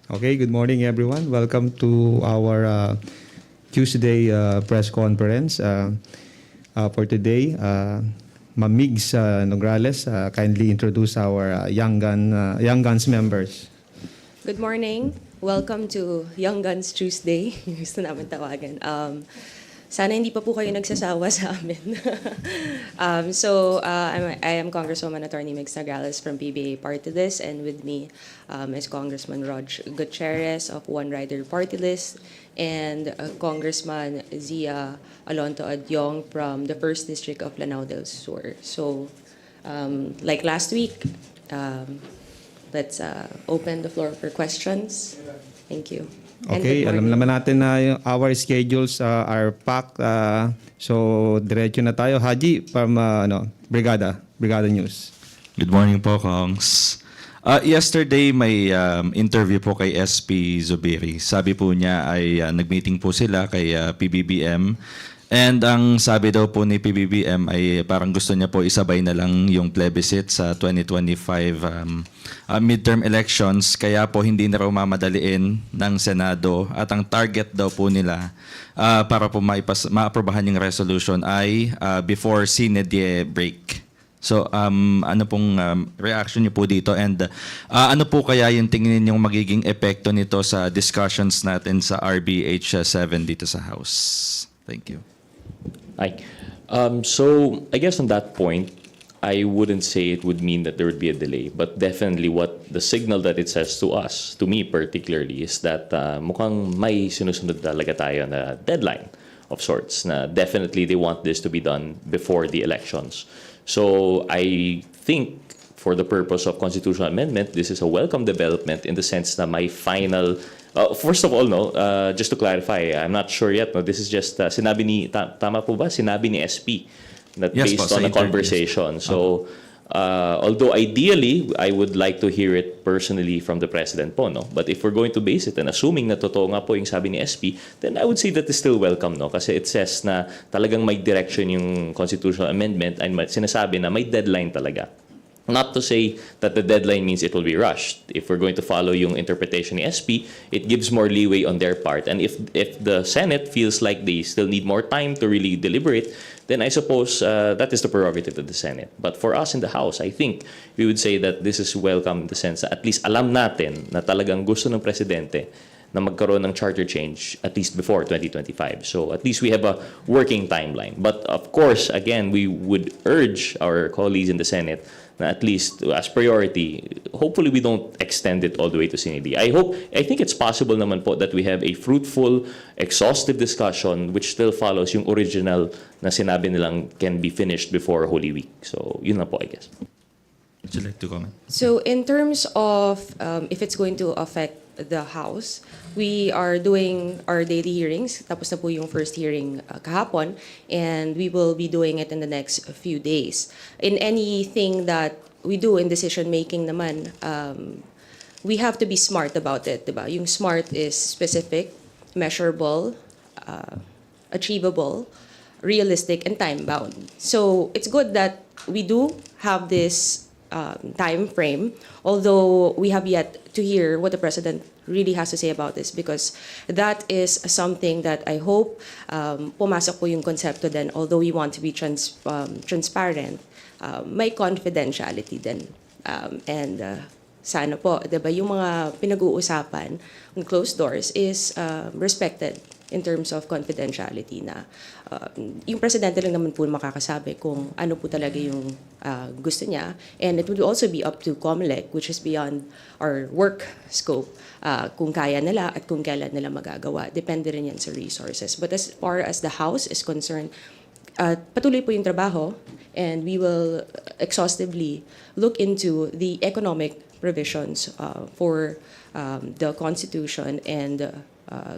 Okay, good morning everyone. Welcome to our Tuesday press conference. For today, Ma'am Migs Nograles, kindly introduce our Young Guns members. Good morning. Welcome to Young Guns Tuesday. Gusto namin tawagan. Sana hindi pa po kayo nagsasawa sa amin. I am Congresswoman Attorney Migs Nograles from PBA Party List, and with me is Congressman Rog Gutierrez of One Rider Party List, and Congressman Zia Alonto Adyong from the 1st District of Lanao del Sur. So, like last week, let's open the floor for questions. Thank you. Okay, alam naman natin na our schedules are packed. So, diretso na tayo. Haji from Brigada News. Good morning po, Kongs. Yesterday, may interview po kay SP Zubiri. Sabi po niya ay nag-meeting po sila kay PBBM. And ang sabi daw po ni PBBM ay parang gusto niya po isabay na lang yung plebiscite sa 2025 midterm elections. Kaya po hindi na raw mamadaliin ng Senado. At ang target daw po nila para po maaprobahan yung resolution ay before Sinedye break. So ano pong reaction niyo po dito, and ano po kaya yung tingin yung magiging epekto nito sa discussions natin sa RBH 7 dito sa House? Thank you. Hi. So I guess on that point, I wouldn't say it would mean that there would be a delay, but definitely what the signal that it says to us, to me particularly, is that mukhang may sinusunod talaga tayo na deadline of sorts, na definitely they want this to be done before the elections. So I think for the purpose of constitutional amendment, this is a welcome development in the sense na may final. First of all, just to clarify, I'm not sure yet. This is just sinabi ni tama po ba? Sinabi ni SP that yes, based on a conversation. So although ideally I would like to hear it personally from the president po, no. But if we're going to base it and assuming na totoo nga po yung sabi ni SP, then I would say that is still welcome, no. Kasi it says na talagang may direction yung constitutional amendment and sinasabi na may deadline talaga. Not to say that the deadline means it will be rushed. If we're going to follow yung interpretation ni SP, it gives more leeway on their part. And if the Senate feels like they still need more time to really deliberate, then I suppose that is the prerogative of the Senate. But for us in the House, I think we would say that this is welcome in the sense that at least alam natin na talagang gusto ng Presidente na magkaroon ng charter change at least before 2025. So at least we have a working timeline. But of course, again, we would urge our colleagues in the Senate na at least as priority, hopefully we don't extend it all the way to Sinidi. I think it's possible naman po that we have a fruitful, exhaustive discussion which still follows yung original na sinabi nilang can be finished before Holy Week. So yun na po, I guess. Would you like to comment? So in terms of if it's going to affect the House, we are doing our daily hearings. Tapos na po yung first hearing kahapon, and we will be doing it in the next few days. In anything that we do in decision making naman, we have to be smart about it, diba? Yung smart is specific, measurable, achievable, realistic, and time-bound. So it's good that we do have this time frame, although we have yet to hear what the president really has to say about this, because that is something that I hope pumasok po yung konsepto din, although we want to be transparent, may confidentiality din. Sana po, diba, yung mga pinag-uusapan on closed doors is respected in terms of confidentiality, na yung presidente lang naman po makakasabi kung ano po talaga yung gusto niya. And it would also be up to COMELEC, which is beyond our work scope, kung kaya nila at kung kailan nila magagawa. Depende rin yan sa resources. But as far as the House is concerned, patuloy po yung trabaho, and we will exhaustively look into the economic provisions for the Constitution, and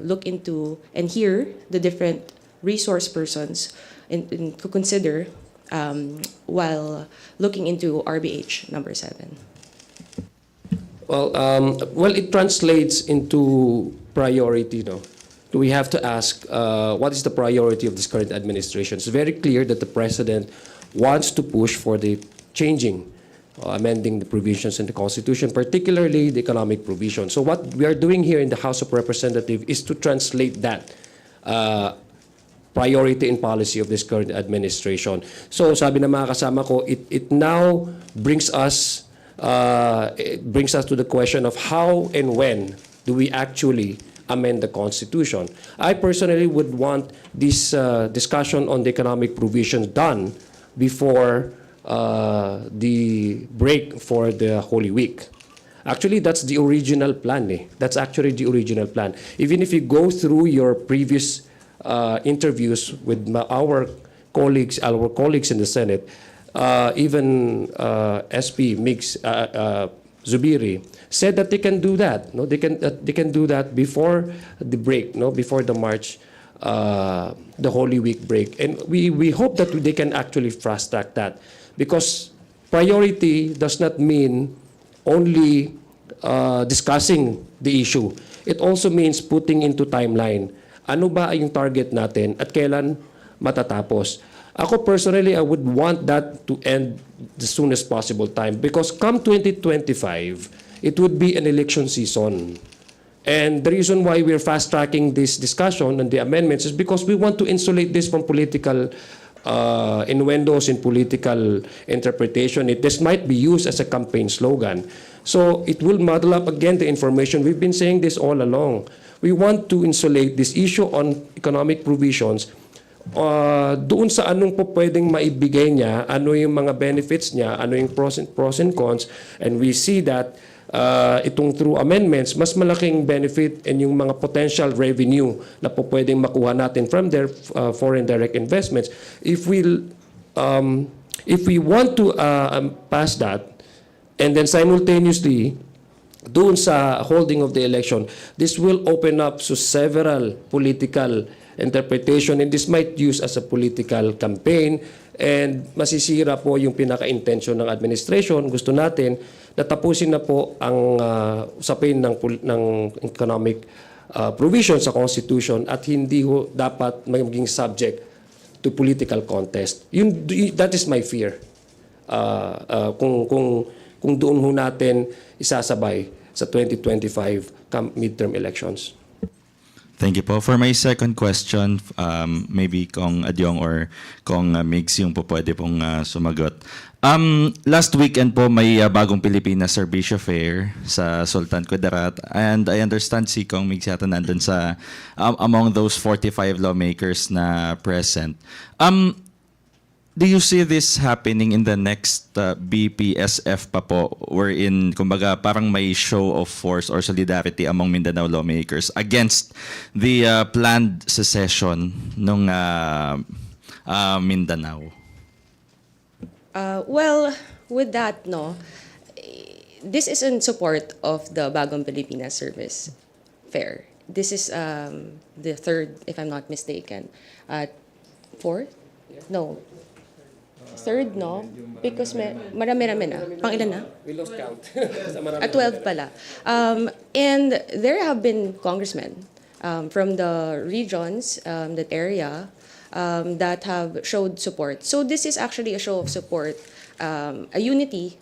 look into and hear the different resource persons to consider while looking into RBH number 7. Well, it translates into priority, no? We have to ask what is the priority of this current administration. It's very clear that the president wants to push for the changing amending the provisions in the Constitution, particularly the economic provision. So what we are doing here in the House of Representatives is to translate that priority and policy of this current administration. So sabi ng mga kasama ko, it now brings us to the question of how and when do we actually amend the Constitution. I personally would want this discussion on the economic provisions done before the break for the Holy Week. Actually, that's the original plan. That's actually the original plan. Even if you go through your previous interviews with our colleagues in the Senate, even SP Mix Zubiri said that they can do that. No, they can do that before the break. No, before the March, the Holy Week break, and we hope that they can actually fast track that, because priority does not mean only discussing the issue. It also means putting into timeline. Ano ba yung target natin at kailan matatapos? Ako personally, I would want that to end the soonest possible time, because come 2025, it would be an election season. And the reason why we're fast-tracking this discussion and the amendments is because we want to insulate this from political innuendos and political interpretation. This might be used as a campaign slogan. So it will muddle up again the information. We've been saying this all along. We want to insulate this issue on economic provisions doon sa anong po pwedeng maibigay niya, ano yung mga benefits niya, ano yung pros and cons, and we see that itong through amendments, mas malaking benefit and yung mga potential revenue na po pwedeng makuha natin from their foreign direct investments. If we want to pass that, and then simultaneously doon sa holding of the election, this will open up to several political interpretation, and this might use as a political campaign, and masisira po yung pinaka-intention ng administration. Gusto natin na tapusin na po ang usapin ng economic provision sa Constitution at hindi ho dapat maging subject to political contest. That is my fear. Kung doon ho natin isasabay sa 2025 midterm elections. Thank you po. For my second question, maybe Kong Adyong or Kong Migs yung po pwede pong sumagot. Last weekend po may bagong Pilipinas Servicio Fair sa Sultan Kudarat, and I understand si Kong Migs yata nandun sa among those 45 lawmakers na present. Do you see this happening in the next BPSF pa po, wherein kumbaga parang may show of force or solidarity among Mindanao lawmakers against the planned secession ng Mindanao? Well, with that, no, this is in support of the Bagong Pilipinas Service Fair. This is the third, if I'm not mistaken. Fourth? No. Third, no? Because marami-rami na. Pang ilan na? We lost count. 12 pala. And there have been congressmen from the regions, that area, that have showed support. So this is actually a show of support, a unity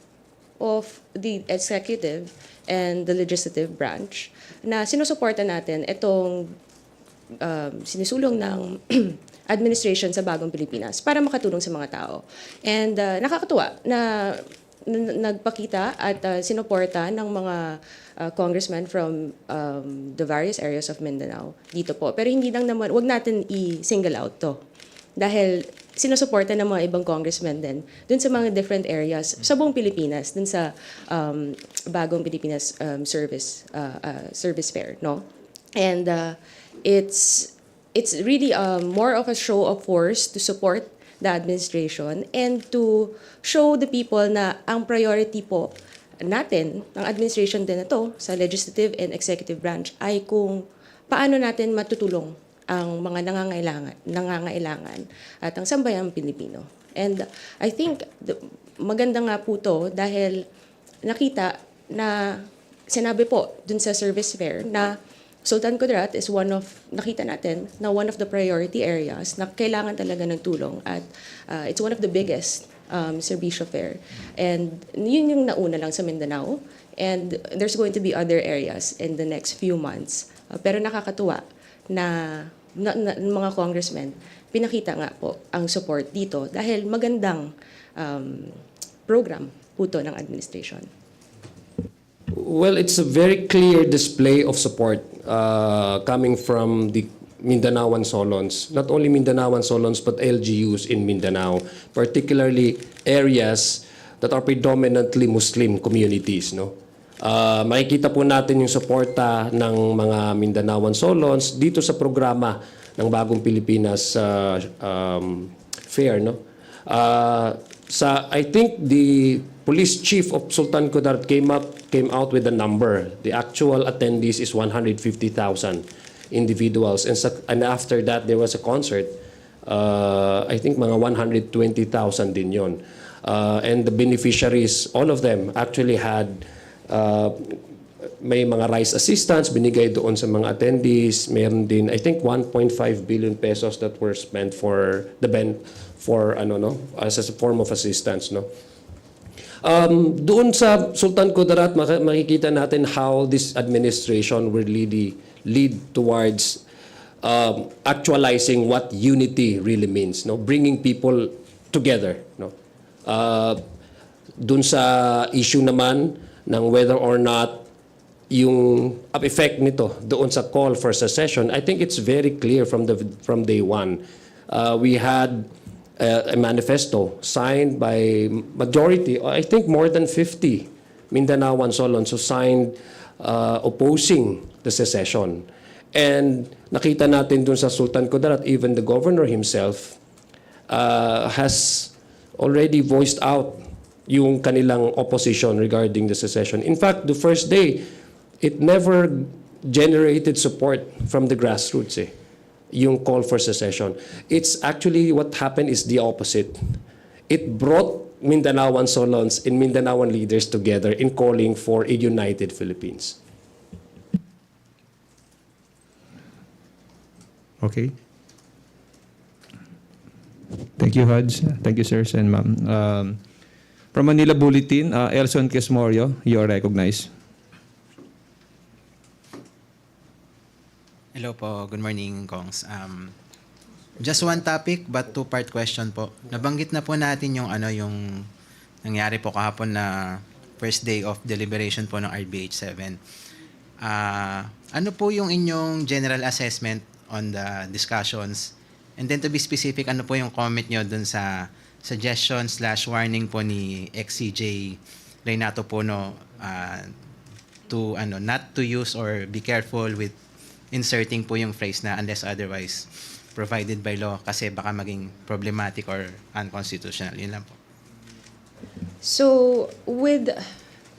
of the executive and the legislative branch na sinusuporta natin itong sinisulong ng administration sa Bagong Pilipinas para makatulong sa mga tao. And nakakatuwa na nagpakita at sinuporta ng mga congressmen from the various areas of Mindanao dito po. Pero hindi lang naman, wag natin i-single out to. Dahil sinusuporta ng mga ibang congressmen din dun sa mga different areas sa buong Pilipinas, dun sa Bagong Pilipinas Service Fair, no? And it's really more of a show of force to support the administration and to show the people na ang priority po natin, ng administration din na to, sa legislative and executive branch, ay kung paano natin matutulong ang mga nangangailangan at ang sambayang Pilipino. And I think maganda nga po to dahil nakita na sinabi po dun sa service fair na Sultan Kudarat is nakita natin na one of the priority areas na kailangan talaga ng tulong at it's one of the biggest Servicio Fair. And yun yung nauna lang sa Mindanao. And there's going to be other areas in the next few months. Pero nakakatuwa na, mga congressmen, pinakita nga po ang support dito dahil magandang program po to ng administration. Well, it's a very clear display of support coming from the Mindanaoan Solons. Not only Mindanaoan Solons, but LGUs in Mindanao, particularly areas that are predominantly Muslim communities. No? Makikita po natin yung suporta ng mga Mindanaoan Solons dito sa programa ng Bagong Pilipinas Fair. No? I think the police chief of Sultan Kudarat came out with a number. The actual attendees is 150,000 individuals, and after that there was a concert. I think mga 120,000 din yon. And the beneficiaries, all of them actually had may mga rice assistance binigay doon sa mga attendees. Meron din I think 1.5 billion pesos that were spent for as a form of assistance, no. Doon sa Sultan Kudarat makikita natin how this administration will lead towards actualizing what unity really means, no, bringing people together, no. Doon sa issue naman ng whether or not yung effect nito doon sa call for secession, I think it's very clear from day one. We had a manifesto signed by majority, I think more than 50 Mindanaoan Solons who signed opposing the secession. And nakita natin dun sa Sultan Kudarat, even the governor himself has already voiced out yung kanilang opposition regarding the secession. In fact, the first day, it never generated support from the grassroots, yung call for secession. It's actually what happened is the opposite. It brought Mindanaoan Solons and Mindanaoan leaders together in calling for a united Philippines. Okay. Thank you, Haj. Thank you, sirs and ma'am. From Manila Bulletin, Elson Quesmorio, you are recognized. Hello po, good morning, Kongs. Just one topic but two-part question po. Nabanggit na po natin yung yung nangyari po kahapon na first day of deliberation po ng RBH 7. Ano po yung inyong general assessment on the discussions? And then to be specific, ano po yung comment nyo dun sa suggestion/warning po ni ex-CJ Reynato Puno to not to use or be careful with inserting po yung phrase na unless otherwise provided by law kasi baka maging problematic or unconstitutional. Yun lang po. So, with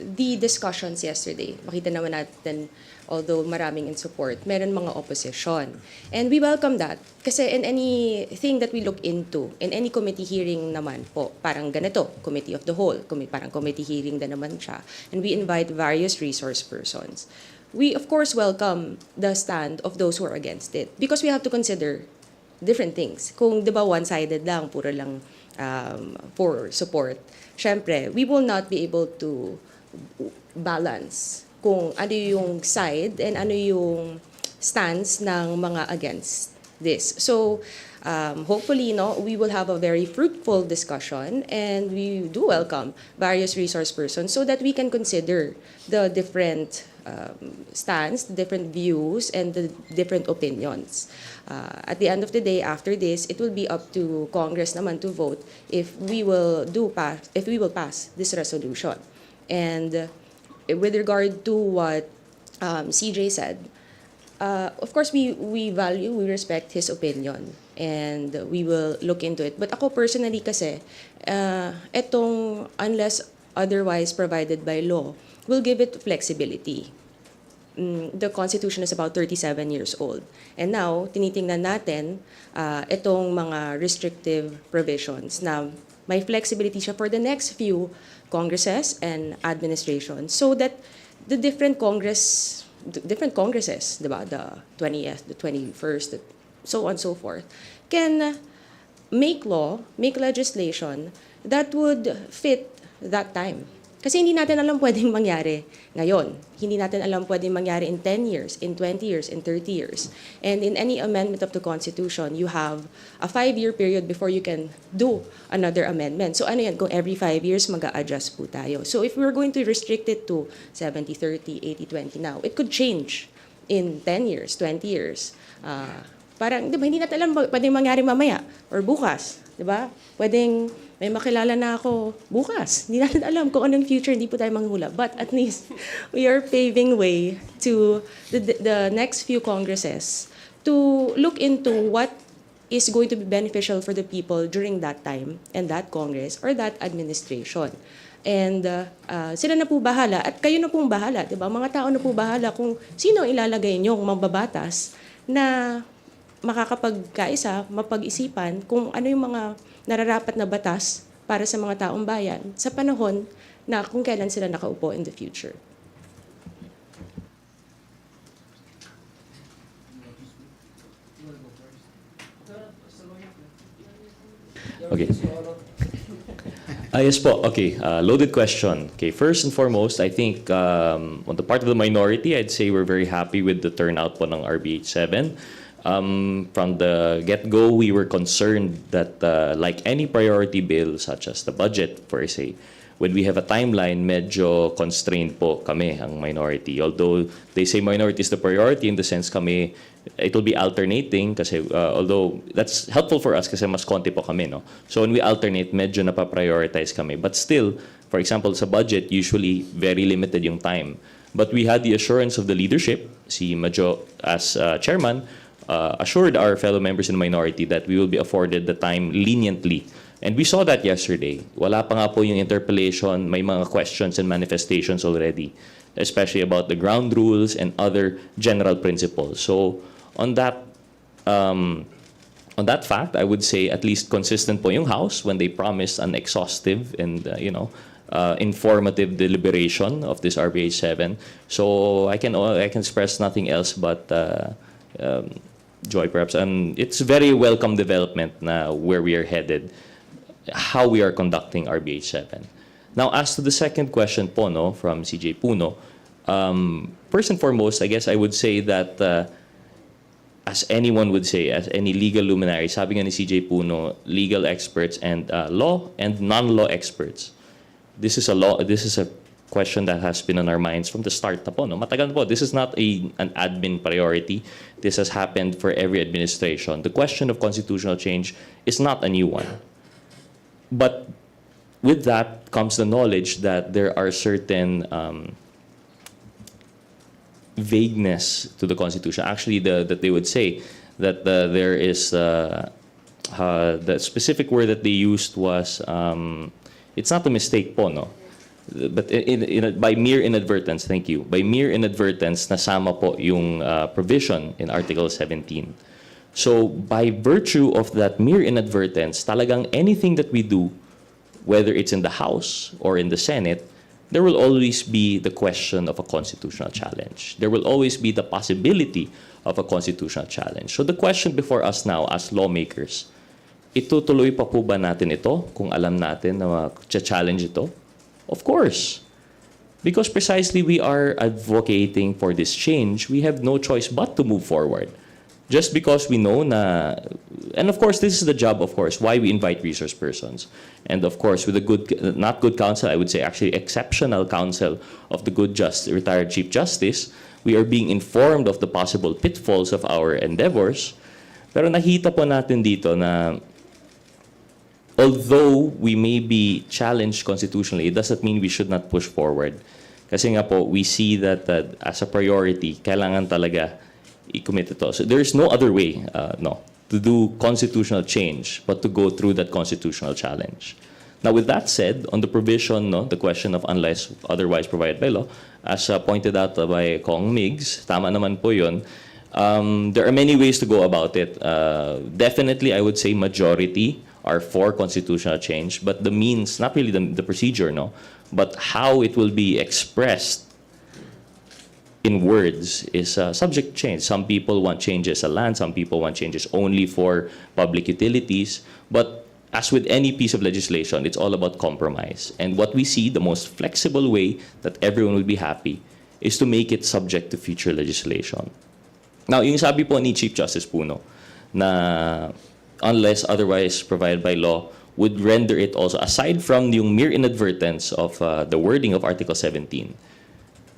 the discussions yesterday, makita naman natin, although maraming in support, meron mga opposition. And we welcome that. Kasi in anything that we look into, in any committee hearing naman po, parang ganito, committee of the whole, parang committee hearing na naman siya. And we invite various resource persons. We, of course, welcome the stand of those who are against it because we have to consider different things. Kung, di ba, one-sided lang, puro lang for support, syempre, we will not be able to balance kung ano yung side and ano yung stance ng mga against this. So, hopefully, we will have a very fruitful discussion and we do welcome various resource persons so that we can consider the different stance, the different views, and the different opinions. At the end of the day, after this, it will be up to Congress naman to vote if we will pass this resolution. And with regard to what CJ said, of course, we respect his opinion, and we will look into it. But ako personally kasi, etong unless otherwise provided by law, will give it flexibility. The Constitution is about 37 years old. And now, tinitingnan natin itong mga restrictive provisions na may flexibility siya for the next few Congresses and administrations so that the different congresses, diba, the 20th, the 21st, so on and so forth, can make law, make legislation that would fit that time. Kasi hindi natin alam pwedeng mangyari ngayon. Hindi natin alam pwedeng mangyari in 10 years, in 20 years, in 30 years. And in any amendment of the Constitution, you have a 5-year period before you can do another amendment. So ano yan, kung every 5 years, mag-a-adjust po tayo. So if we're going to restrict it to 70-30, 80-20 now, it could change in 10 years, 20 years. Parang, di ba, hindi natin alam pwedeng mangyari mamaya or bukas. Di ba? Pwedeng may makilala na ako bukas. Hindi natin alam kung anong future, hindi po tayo manghula. But at least, we are paving way to the next few Congresses to look into what is going to be beneficial for the people during that time and that Congress or that administration. And sila na po bahala at kayo na pong bahala, 'di ba? Mga tao na po bahala kung sino ang ilalagay niyong mambabatas na makakapagkaisa, mapag-isipan kung ano yung mga nararapat na batas para sa mga taong bayan sa panahon na kung kailan sila nakaupo in the future. Okay. Yes po. Okay. Loaded question. Okay. First and foremost, I think on the part of the minority, I'd say we're very happy with the turnout po ng RBH 7. From the get-go, we were concerned that like any priority bill, such as the budget per se, when we have a timeline, medyo constrained po kami, ang minority. Although they say minority is the priority, in the sense kami, it will be alternating kasi although that's helpful for us kasi mas konti po kami, no? So when we alternate, medyo napaprioritize kami. But still, for example, sa budget, usually very limited yung time. But we had the assurance of the leadership, si Majo as chairman, assured our fellow members in the minority that we will be afforded the time leniently. And we saw that yesterday. Wala pa nga po yung interpellation, may mga questions and manifestations already, especially about the ground rules and other general principles. So on that fact, I would say at least consistent po yung House when they promised an exhaustive and informative deliberation of this RBH 7. So I can express nothing else but joy, perhaps. It's very welcome development na where we are headed, how we are conducting RBH 7. Now, as to the second question po, no, from CJ Puno, first and foremost, I guess I would say that, as anyone would say, as any legal luminary, sabi nga ni CJ Puno, legal experts and law and non-law experts. This is a question that has been on our minds from the start na po, no? Matagal na po. This is not an admin priority. This has happened for every administration. The question of constitutional change is not a new one. But with that comes the knowledge that there are certain vagueness to the Constitution. Actually, that they would say that there is the specific word that they used was it's not a mistake po, no? But by mere inadvertence, thank you. By mere inadvertence, nasama po yung provision in Article 17. So by virtue of that mere inadvertence, talagang anything that we do, whether it's in the House or in the Senate, there will always be the question of a constitutional challenge. There will always be the possibility of a constitutional challenge. So the question before us now as lawmakers, itutuloy pa po ba natin ito kung alam natin na challenge ito? Of course. Because precisely we are advocating for this change, we have no choice but to move forward. Just because we know na, and of course this is the job, of course, why we invite resource persons. And of course with a good, not good counsel, I would say actually exceptional counsel of the good retired Chief Justice, we are being informed of the possible pitfalls of our endeavors. Pero nakita po natin dito na although we may be challenged constitutionally, it doesn't mean we should not push forward. Kasi nga po, we see that as a priority, kailangan talaga i-commit ito. So there is no other way to do constitutional change but to go through that constitutional challenge. Now with that said, on the provision, the question of unless otherwise provided by law, as pointed out by Kong Migs, tama naman po yun, there are many ways to go about it. Definitely, I would say majority are for constitutional change, but the means, not really the procedure, but how it will be expressed in words is subject to change. Some people want changes on land, some people want changes only for public utilities, but as with any piece of legislation, it's all about compromise. And what we see, the most flexible way that everyone will be happy is to make it subject to future legislation. Now, yung sabi po ni Chief Justice Puno na unless otherwise provided by law would render it also, aside from yung mere inadvertence of the wording of Article 17,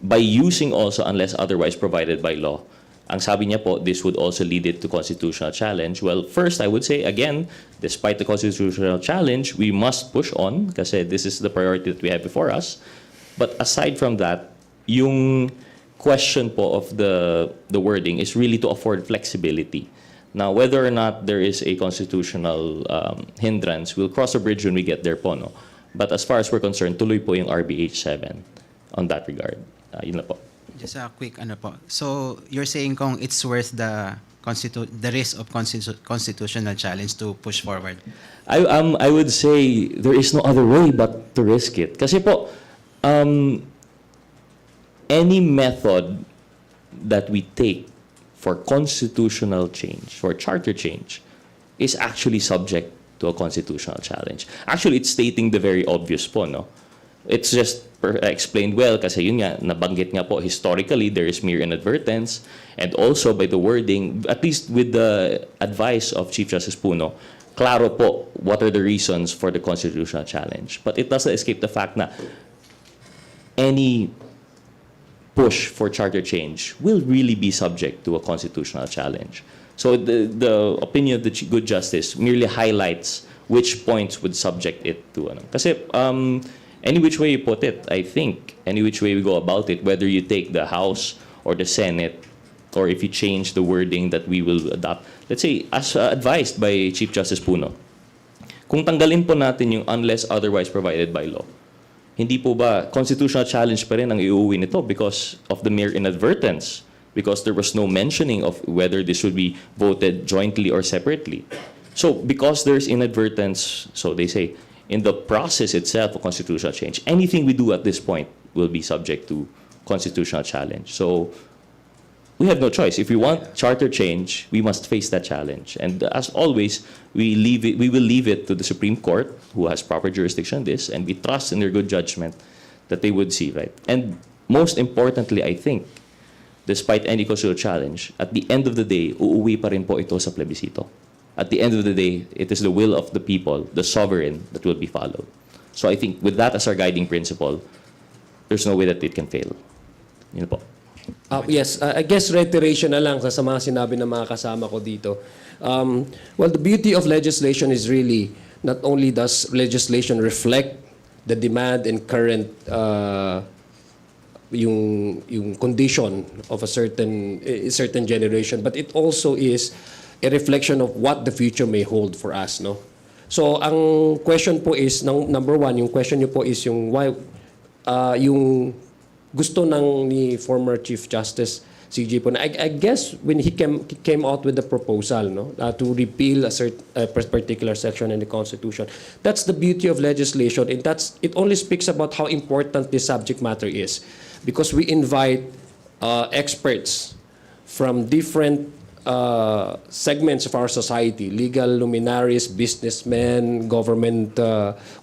by using also unless otherwise provided by law, ang sabi niya po, this would also lead it to constitutional challenge. Well, first, I would say, again, despite the constitutional challenge, we must push on kasi this is the priority that we have before us. But aside from that, yung question po of the wording is really to afford flexibility. Now, whether or not there is a constitutional hindrance, we'll cross a bridge when we get there po, no? But as far as we're concerned, tuloy po yung RBH 7 on that regard. Yun na po. Just a quick ano po. So, you're saying kung it's worth the risk of constitutional challenge to push forward? I would say there is no other way but to risk it. Kasi po, any method that we take for constitutional change, for charter change, is actually subject to a constitutional challenge. Actually, it's stating the very obvious po, no? It's just explained well kasi yun nga, nabanggit nga po, historically, there is mere inadvertence, and also by the wording, at least with the advice of Chief Justice Puno, klaro po what are the reasons for the constitutional challenge. But it doesn't escape the fact na any push for charter change will really be subject to a constitutional challenge. So the opinion of the good justice merely highlights which points would subject it to ano. Kasi any which way you put it, I think, any which way we go about it, whether you take the House or the Senate, or if you change the wording that we will adopt, let's say, as advised by Chief Justice Puno, kung tanggalin po natin yung unless otherwise provided by law, hindi po ba constitutional challenge pa rin ang iuwi nito because of the mere inadvertence, because there was no mentioning of whether this should be voted jointly or separately. So because there's inadvertence, so they say, in the process itself of constitutional change, anything we do at this point will be subject to constitutional challenge. So we have no choice. If we want charter change, we must face that challenge. And as always, we will leave it to the Supreme Court, who has proper jurisdiction on this, and we trust in their good judgment that they would see, right? And most importantly, I think, despite any constitutional challenge, at the end of the day, uuwi pa rin po ito sa plebiscito. At the end of the day, it is the will of the people, the sovereign, that will be followed. So I think with that as our guiding principle, there's no way that it can fail. Yun po. Yes, I guess reiteration na lang sa mga sinabi ng mga kasama ko dito. Well, the beauty of legislation is really not only does legislation reflect the demand and current yung condition of a certain generation, but it also is a reflection of what the future may hold for us, no? So ang question po is, number one, yung question niyo po is yung why yung gusto ni former Chief Justice CJ po, I guess when he came out with the proposal, no, to repeal a particular section in the Constitution, that's the beauty of legislation, and it only speaks about how important this subject matter is, because we invite experts from different segments of our society, legal luminaries, businessmen, government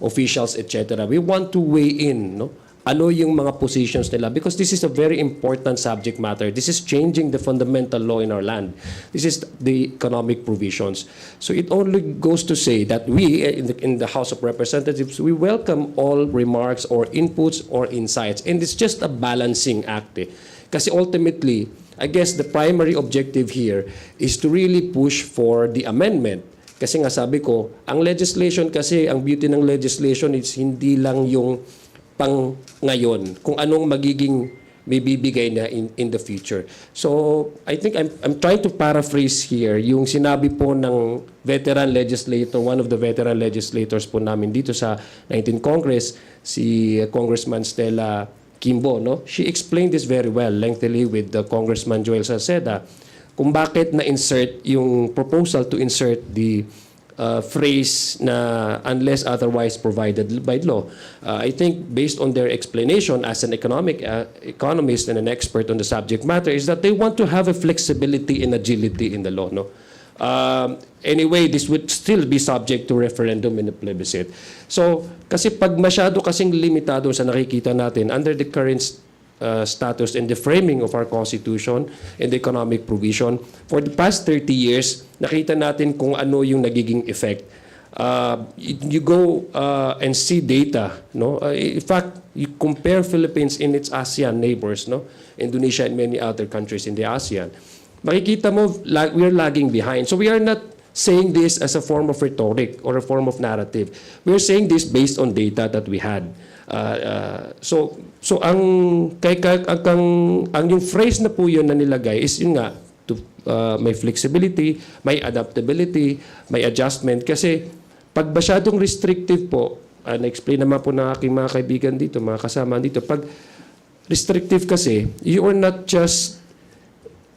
officials, etc. We want to weigh in, no? Ano yung mga positions nila, because this is a very important subject matter. This is changing the fundamental law in our land. This is the economic provisions. So it only goes to say that we in the House of Representatives, we welcome all remarks or inputs or insights, and it's just a balancing act. Kasi ultimately, I guess the primary objective here is to really push for the amendment. Kasi nga sabi ko, ang legislation kasi, ang beauty ng legislation is hindi lang yung pang ngayon, kung anong magiging may bibigay na in the future. So, I think I'm trying to paraphrase here yung sinabi po ng veteran legislator, one of the veteran legislators po namin dito sa 19th Congress, si Congressman Stella Kimbo, no? She explained this very well, lengthily, with the Congressman Joel Salceda, kung bakit na-insert yung proposal to insert the phrase na unless otherwise provided by law. I think based on their explanation as an economist and an expert on the subject matter is that they want to have a flexibility and agility in the law, no? Anyway, this would still be subject to referendum and a plebiscite. So, kasi pag masyado kasing limitado sa nakikita natin under the current status and the framing of our Constitution and the economic provision, for the past 30 years, nakita natin kung ano yung nagiging effect. You go and see data, no? In fact, you compare Philippines in its ASEAN neighbors, no? Indonesia and many other countries in the ASEAN. Makikita mo, we are lagging behind. So we are not saying this as a form of rhetoric or a form of narrative. We are saying this based on data that we had. So ang yung phrase na po yun na nilagay is yun nga, may flexibility, may adaptability, may adjustment. Kasi pag masyadong restrictive po, na-explain naman po ng aking mga kaibigan dito, mga kasama dito, pag restrictive kasi, you are not just,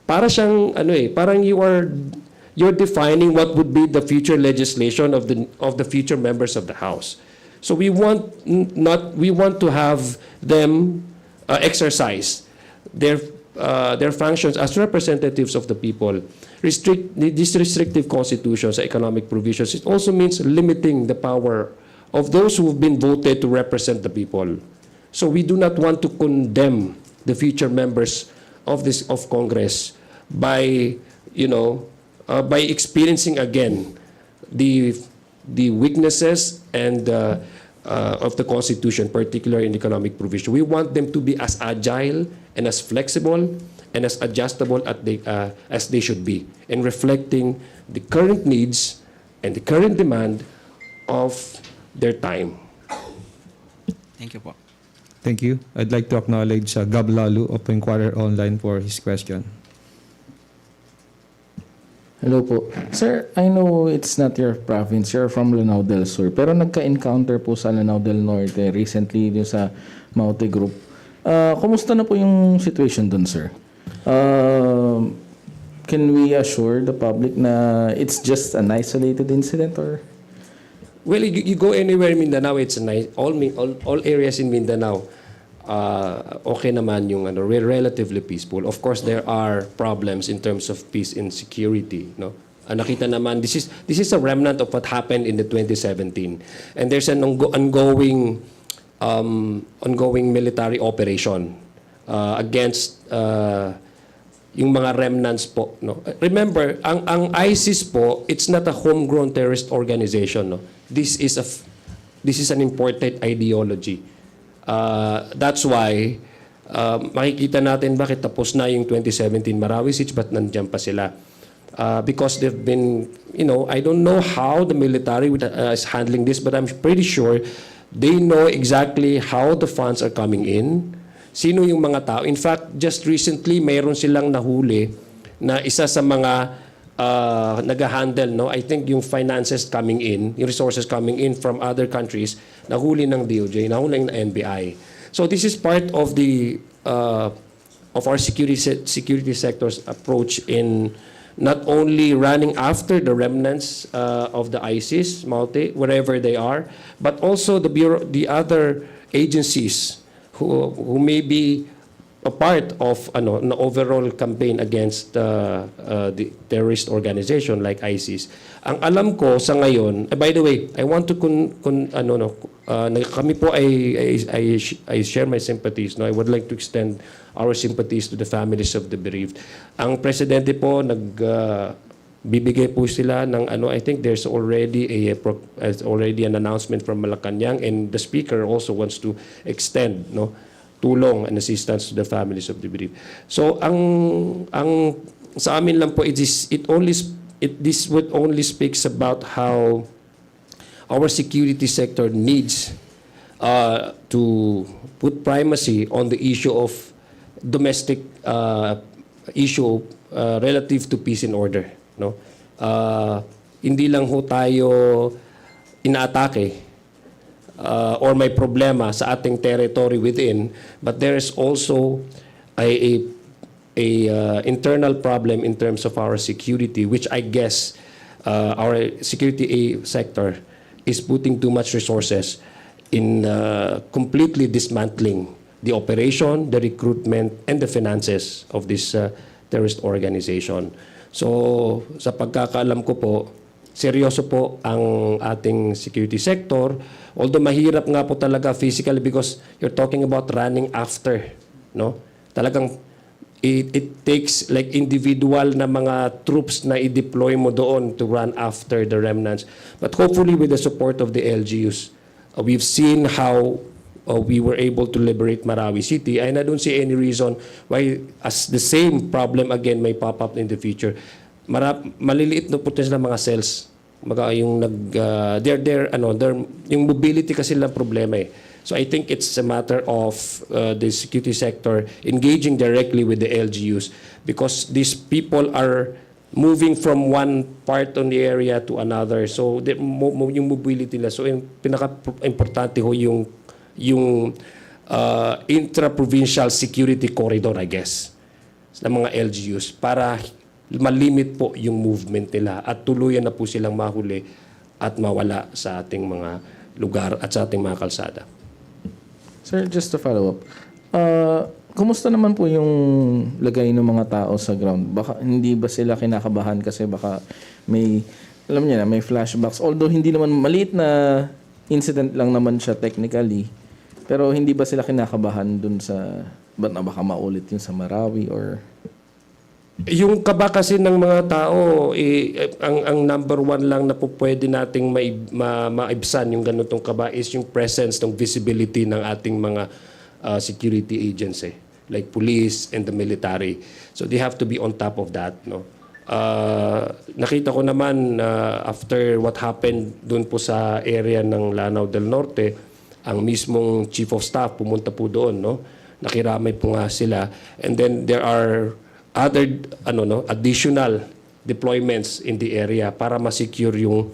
para siyang, parang you're defining what would be the future legislation of the future members of the House. So we want to have them exercise their functions as representatives of the people. These restrictive constitutions, economic provisions, it also means limiting the power of those who have been voted to represent the people. So we do not want to condemn the future members of Congress by experiencing again the weaknesses and of the Constitution, particularly in economic provision. We want them to be as agile and as flexible and as adjustable as they should be, in reflecting the current needs and the current demand of their time. Thank you po. Thank you. I'd like to acknowledge Gab Lalu of Inquirer Online for his question. Hello po. Sir, I know it's not your province. You're from Lanao del Sur. Pero nagka-encounter po sa Lanao del Norte recently yung sa Maute Group. Kumusta na po yung situation dun, sir? Can we assure the public na it's just an isolated incident or? Well, you go anywhere in Mindanao, it's nice. All areas in Mindanao, okay naman yung we're relatively peaceful. Of course, there are problems in terms of peace and security. No, nakita naman this is a remnant of what happened in the 2017, and there's an ongoing military operation against yung mga remnants po. No, remember, ang ISIS po, it's not a homegrown terrorist organization. No, this is an imported ideology. That's why makikita natin bakit tapos na yung 2017 Marawi siege, but nandiyan pa sila. Because they've been, I don't know how the military is handling this, but I'm pretty sure they know exactly how the funds are coming in, sino yung mga tao. In fact, just recently, mayroon silang nahuli na isa sa mga nag-handle, no? I think yung finances coming in, yung resources coming in from other countries, nahuli ng DOJ, nahuli ng NBI. So this is part of the of our security sector's approach in not only running after the remnants of the ISIS, Maute, wherever they are, but also the other agencies who may be a part of an overall campaign against the terrorist organization like ISIS. Ang alam ko sa ngayon, by the way, I want to kami po I share my sympathies. No, I would like to extend our sympathies to the families of the bereaved. Ang presidente po bibigay po sila ng I think there's already an announcement from Malacanang, and the speaker also wants to extend tulong and assistance to the families of the bereaved. So ang sa amin lang po this would only speaks about how our security sector needs to put primacy on the issue of domestic issue relative to peace and order. No, hindi lang ho tayo inaatake or may problema sa ating territory within, but there is also a internal problem in terms of our security, which I guess our security sector is putting too much resources in completely dismantling the operation, the recruitment, and the finances of this terrorist organization. So sa pagkakaalam ko po, seryoso po ang ating security sector. Although mahirap nga po talaga physically because you're talking about running after, no? Talagang it takes like individual na mga troops na i-deploy mo doon to run after the remnants. But hopefully with the support of the LGUs, we've seen how we were able to liberate Marawi City, and I don't see any reason why as the same problem again may pop up in the future. Maliliit na po sila mga cells. Yung yung mobility kasi lang problema eh. So I think it's a matter of the security sector engaging directly with the LGUs because these people are moving from one part on the area to another. So yung mobility nila. So yung pinaka-importante ho yung intra-provincial security corridor, I guess, ng mga LGUs para malimit po yung movement nila at tuluyan na po silang mahuli at mawala sa ating mga lugar at sa ating mga kalsada. Sir, just to follow up, kumusta naman po yung lagay ng mga tao sa ground? Baka hindi ba sila kinakabahan kasi baka may, alam niyo na, may flashbacks. Although hindi naman maliit na incident lang naman siya technically, pero hindi ba sila kinakabahan dun sa, baka maulit yung sa Marawi or... Yung kaba kasi ng mga tao, ang number one lang na po pwede nating maibsan yung ganitong kaba is yung presence, ng visibility ng ating mga security agency like police and the military. So they have to be on top of that. No? Nakita ko naman after what happened dun po sa area ng Lanao del Norte, ang mismong chief of staff pumunta po doon. No? Nakiramay po nga sila. And then there are other additional deployments in the area para ma-secure yung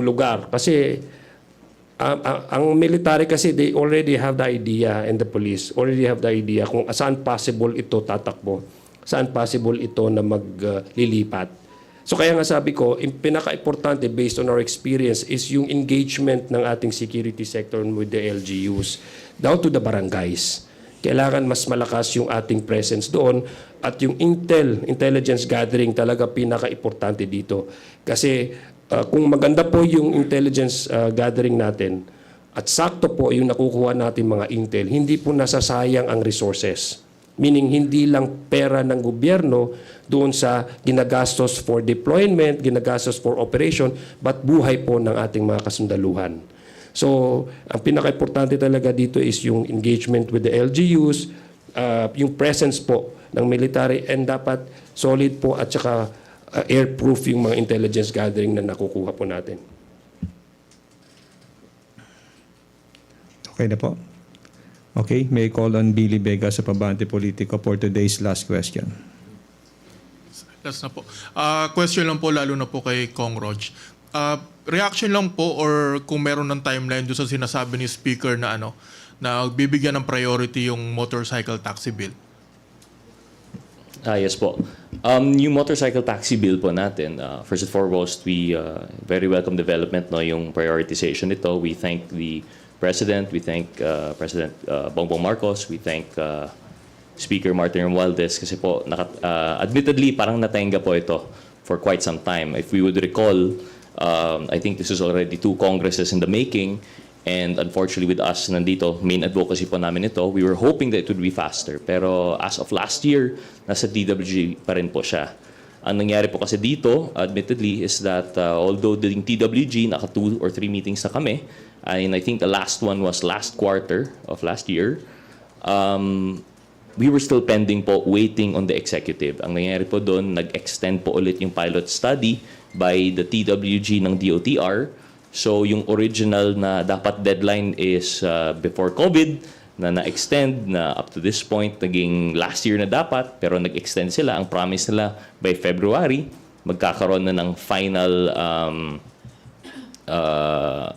lugar kasi ang military kasi they already have the idea and the police already have the idea kung saan possible ito tatakbo, saan possible ito na maglilipat. So kaya nga sabi ko, yung pinaka-importante based on our experience is yung engagement ng ating security sector with the LGUs down to the barangays. Kailangan mas malakas yung ating presence doon at yung intelligence gathering talaga pinaka-importante dito. Kasi kung maganda po yung intelligence gathering natin at sakto po yung nakukuha natin mga intel, hindi po nasasayang ang resources. Meaning hindi lang pera ng gobyerno doon sa ginagastos for deployment, ginagastos for operation, but buhay po ng ating mga kasundaluhan. So, ang pinaka-importante talaga dito is yung engagement with the LGUs, yung presence po ng military, and dapat solid po at saka airproof yung mga intelligence gathering na nakukuha po natin. Okay na po. Okay, may call on Billy Vega sa Pabante Politico for today's last question. Last na po. Question lang po lalo na po kay Kong Rog. Reaction lang po or kung meron ng timeline doon sa sinasabi ni Speaker na na bibigyan ng priority yung motorcycle taxi bill. Yes po. Yung motorcycle taxi bill po natin, first and foremost, we very welcome development, no, yung prioritization nito. We thank the President, we thank President Bongbong Marcos, we thank Speaker Martin Romualdez kasi po, admittedly, parang natenga po ito for quite some time. If we would recall, I think this is already 2 Congresses in the making, and unfortunately with us nandito, main advocacy po namin ito, we were hoping that it would be faster. Pero as of last year, nasa TWG pa rin po siya. Ang nangyari po kasi dito, admittedly, is that although the TWG, naka 2 or 3 meetings na kami, and I think the last one was last quarter of last year, we were still pending po, waiting on the executive. Ang nangyari po doon, nag-extend po ulit yung pilot study by the TWG ng DOTR. So yung original na dapat deadline is before COVID, na-extend na up to this point, naging last year na dapat, pero nag-extend sila. Ang promise nila by February, magkakaroon na ng final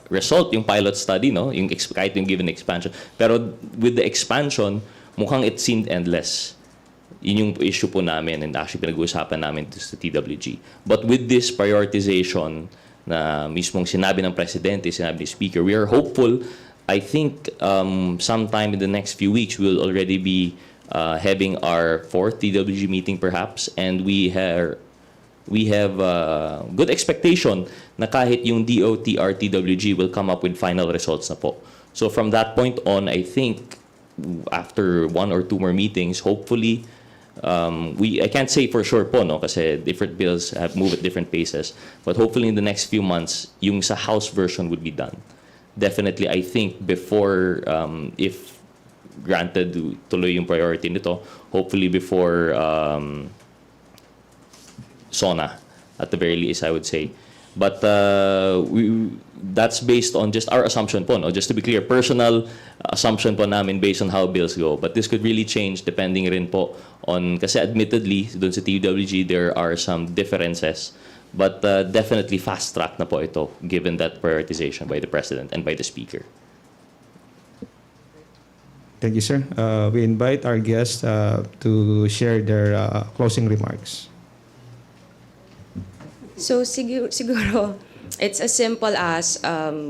result, yung pilot study, no? Yung kahit yung given expansion. Pero with the expansion, mukhang it seemed endless. Yun yung issue po namin and actually pinag-uusapan namin sa TWG. But with this prioritization na mismong sinabi ng Presidente, sinabi ni Speaker, we are hopeful. I think sometime in the next few weeks, we'll already be having our fourth TWG meeting perhaps, and we have good expectation na kahit yung DOTR TWG will come up with final results na po. So from that point on, I think after 1 or 2 more meetings, hopefully, I can't say for sure po, no, kasi different bills have moved at different paces. But hopefully in the next few months, yung sa House version would be done. Definitely, I think before, if granted tuloy yung priority nito, hopefully before SONA, at the very least, I would say. But that's based on just our assumption po, no? Just to be clear, personal assumption po namin based on how bills go. But this could really change depending rin po on, kasi admittedly, dun sa TWG, there are some differences. But definitely fast track na po ito, given that prioritization by the President and by the Speaker. Thank you, sir. We invite our guests to share their closing remarks. So siguro, it's as simple as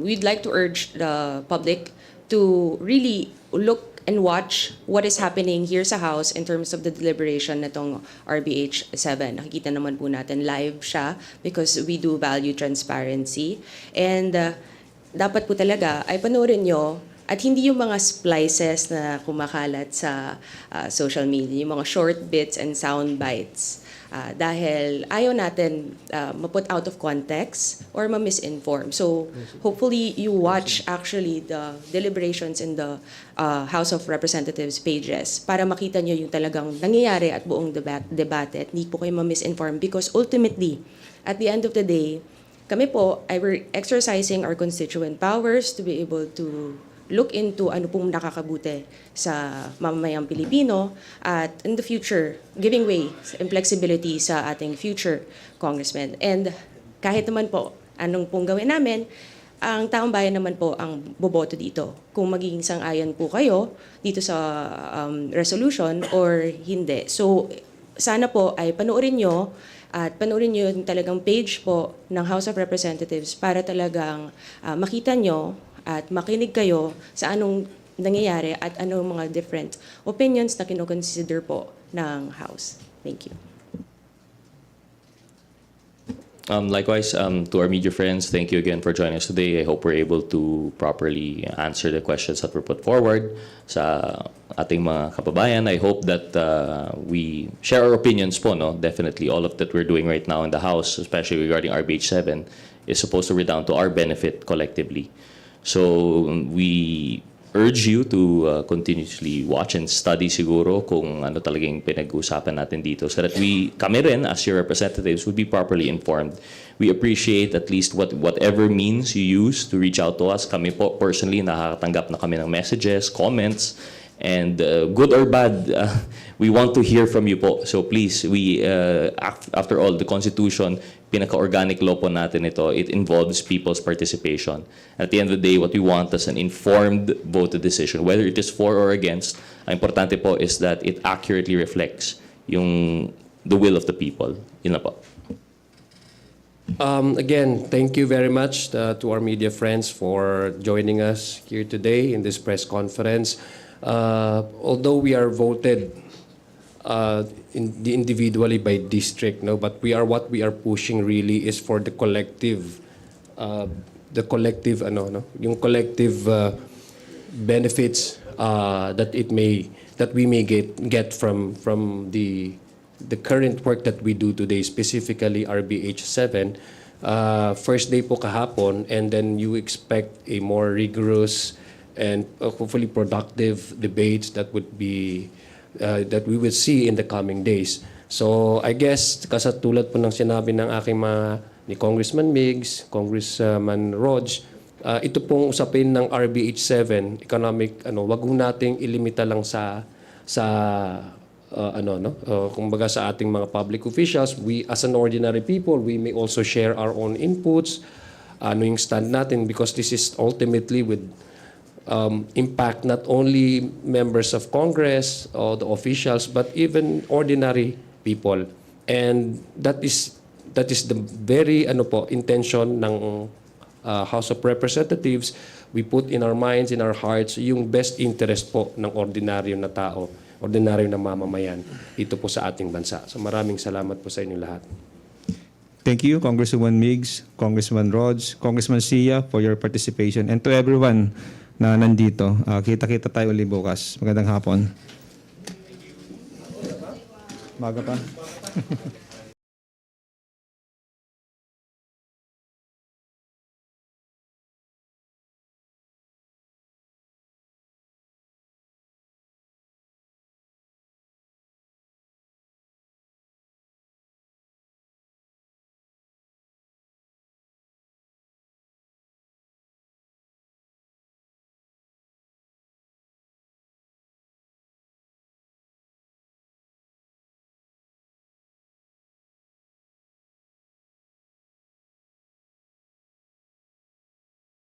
we'd like to urge the public to really look and watch what is happening here sa House in terms of the deliberation natong RBH 7. Nakikita naman po natin live siya because we do value transparency. And dapat po talaga ay panoorin nyo at hindi yung mga splices na kumakalat sa social media, yung mga short bits and sound bites. Dahil ayaw natin ma-put out of context or ma-misinform. So hopefully you watch actually the deliberations in the House of Representatives pages para makita nyo yung talagang nangyayari at buong debate at hindi po kayo ma-misinform because ultimately, at the end of the day, kami po ay we're exercising our constituent powers to be able to look into ano pong nakakabuti sa mamamayang Pilipino at in the future, giving way and flexibility sa ating future congressmen. And kahit naman po, anong pong gawin namin, ang taong bayan naman po ang boboto dito. Kung magiging sang-ayon po kayo dito sa resolution or hindi. So sana po ay panoorin nyo at panoorin nyo yung talagang page po ng House of Representatives para talagang makita nyo at makinig kayo sa anong nangyayari at anong mga different opinions na kinoconsider po ng House. Thank you. Likewise, to our media friends, thank you again for joining us today. I hope we're able to properly answer the questions that were put forward sa ating mga kababayan. I hope that we share our opinions po, no? Definitely, all of that we're doing right now in the House, especially regarding RBH 7, is supposed to redound to our benefit collectively. So we urge you to continuously watch and study siguro kung ano talagang pinag-uusapan natin dito so that kami rin as your representatives would be properly informed. We appreciate at least whatever means you use to reach out to us. Kami po personally nakakatanggap na kami ng messages, comments, and good or bad, we want to hear from you po. So please, after all, the Constitution, pinaka-organic law po natin ito, it involves people's participation. At the end of the day, what we want is an informed voted decision. Whether it is for or against, ang importante po is that it accurately reflects the will of the people. Yun na po. Again, thank you very much to our media friends for joining us here today in this press conference. Although we are voted individually by district, no, but what we are pushing really is for the collective, yung collective benefits that we may get from the current work that we do today, specifically RBH 7. First day po kahapon, and then you expect a more rigorous and hopefully productive debates that that we will see in the coming days. So I guess kasatulad po ng sinabi ng aking ni Congressman Migs, Congressman Rog, ito pong usapin ng RBH 7 economic wag ho nating ilimita lang sa kumbaga sa ating mga public officials. We as an ordinary people, we may also share our own inputs, yung stand natin, because this is ultimately with impact not only members of Congress or the officials, but even ordinary people. And that is the very intention ng House of Representatives. We put in our minds, in our hearts, yung best interest po ng ordinaryo na tao. ordinaryo na mamamayan dito po sa ating bansa. So maraming salamat po sa inyo lahat. Thank you, Congresswoman Migs, Congressman Rods, Congressman Sia for your participation, and to everyone na nandito. Kita-kita tayo ulit bukas. Magandang hapon. Maga pa.